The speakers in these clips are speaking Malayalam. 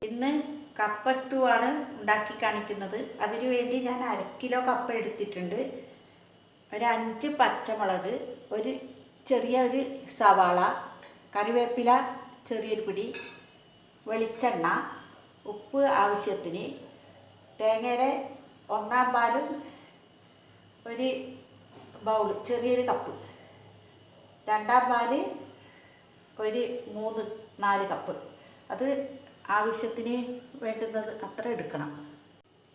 ഇന്ന് കപ്പ സ്റ്റൂ ആണ് ഉണ്ടാക്കി കാണിക്കുന്നത്. അതിനു വേണ്ടി ഞാൻ 1/2 കിലോ കപ്പ എടുത്തിട്ടുണ്ട്. ഒരു 5 പച്ചമുളക്, ഒരു ചെറിയൊരു സവാള, കറിവേപ്പില ചെറിയൊരു പിടി, വെളിച്ചെണ്ണ, ഉപ്പ് ആവശ്യത്തിന്, തേങ്ങയുടെ 1/4 പാലും ഒരു ബൗൾ ചെറിയൊരു കപ്പ്, 2/2 പാല് ഒരു 3-4 കപ്പ്. അത് ആവശ്യത്തിന് വേണ്ടുന്നത് അത്ര എടുക്കണം.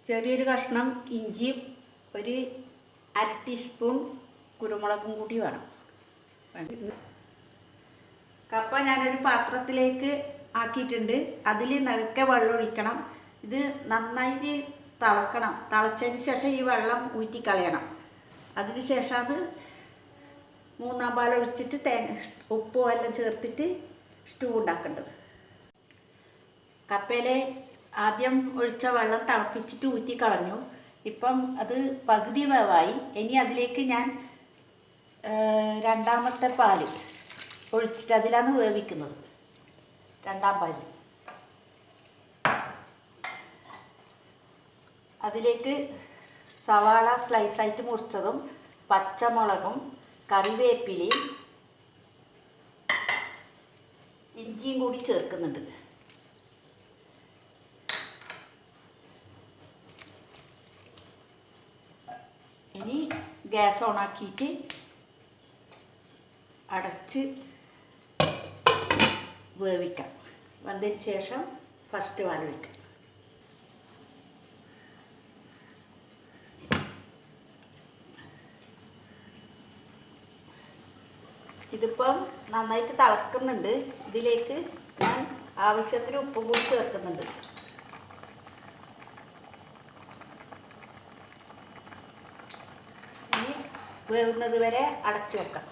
ചെറിയൊരു കഷ്ണം ഇഞ്ചിയും ഒരു 1/2 ടീസ്പൂൺ കുരുമുളകും കൂടി വേണം. കപ്പ ഞാനൊരു പാത്രത്തിലേക്ക് ആക്കിയിട്ടുണ്ട്. അതിൽ നിറക്കെ വെള്ളം ഒഴിക്കണം. ഇത് നന്നായിട്ട് തിളക്കണം. തിളച്ചതിന് ശേഷം ഈ വെള്ളം ഊറ്റിക്കളയണം. അതിന് ശേഷം അത് 3/4 പാൽ ഒഴിച്ചിട്ട് ഉപ്പും എല്ലാം ചേർത്തിട്ട് സ്റ്റൂ ഉണ്ടാക്കേണ്ടത്. കപ്പയിലെ ആദ്യം ഒഴിച്ച വെള്ളം തിളപ്പിച്ചിട്ട് ഊറ്റിക്കളഞ്ഞു. ഇപ്പം അത് പകുതി വേവായി. ഇനി അതിലേക്ക് ഞാൻ 2ാമത്തെ പാൽ ഒഴിച്ചിട്ട് അതിലാണ് വേവിക്കുന്നത്. 2ാം പാൽ അതിലേക്ക് സവാള സ്ലൈസായിട്ട് മുറിച്ചതും പച്ചമുളകും കറിവേപ്പിലയും ഇഞ്ചിയും കൂടി ചേർക്കുന്നുണ്ട്. ഇനി ഗ്യാസ് ഓണാക്കിയിട്ട് അടച്ച് വേവിക്കാം. വന്നതിന് ശേഷം ഫസ്റ്റ് പാൽ ഒഴിക്കാം. ഇതിപ്പം നന്നായിട്ട് തിളക്കുന്നുണ്ട്. ഇതിലേക്ക് ഞാൻ ആവശ്യത്തിന് ഉപ്പും കൂടി ചേർക്കുന്നുണ്ട്. ഇനി വേവുന്നത് വരെ അടച്ചു വെക്കാം.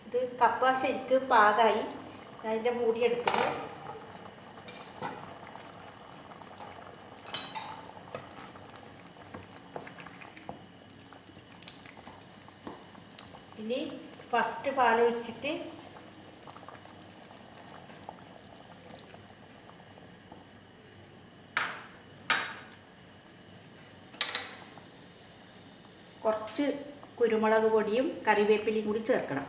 ഇത് കപ്പ ശരിക്ക് പാകമായി. ഞാൻ അതിൻ്റെ മൂടി എടുക്കുന്നത്. ഇനി ഫസ്റ്റ് പാലൊഴിച്ചിട്ട് കുറച്ച് കുരുമുളക് പൊടിയും കറിവേപ്പിലയും കൂടി ചേർക്കണം.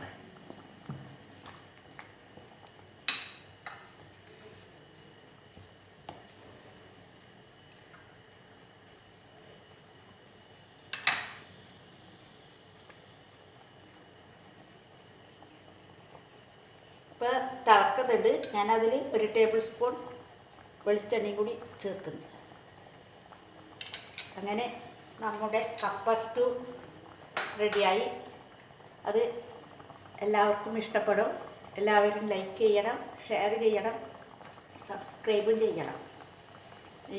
ഇപ്പോൾ തിളക്കുന്നുണ്ട്. ഞാനതിൽ 1 ടേബിൾ സ്പൂൺ വെളിച്ചെണ്ണയും കൂടി ചേർക്കുന്നു. അങ്ങനെ നമ്മുടെ കപ്പ സ്റ്റൂ റെഡിയായി. അത് എല്ലാവർക്കും ഇഷ്ടപ്പെടും. എല്ലാവരും ലൈക്ക് ചെയ്യണം, ഷെയർ ചെയ്യണം, സബ്സ്ക്രൈബും ചെയ്യണം.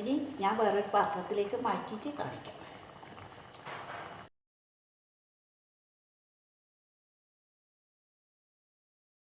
ഇനി ഞാൻ വേറൊരു പാത്രത്തിലേക്ക് മാറ്റിയിട്ട് കാണിക്കാം.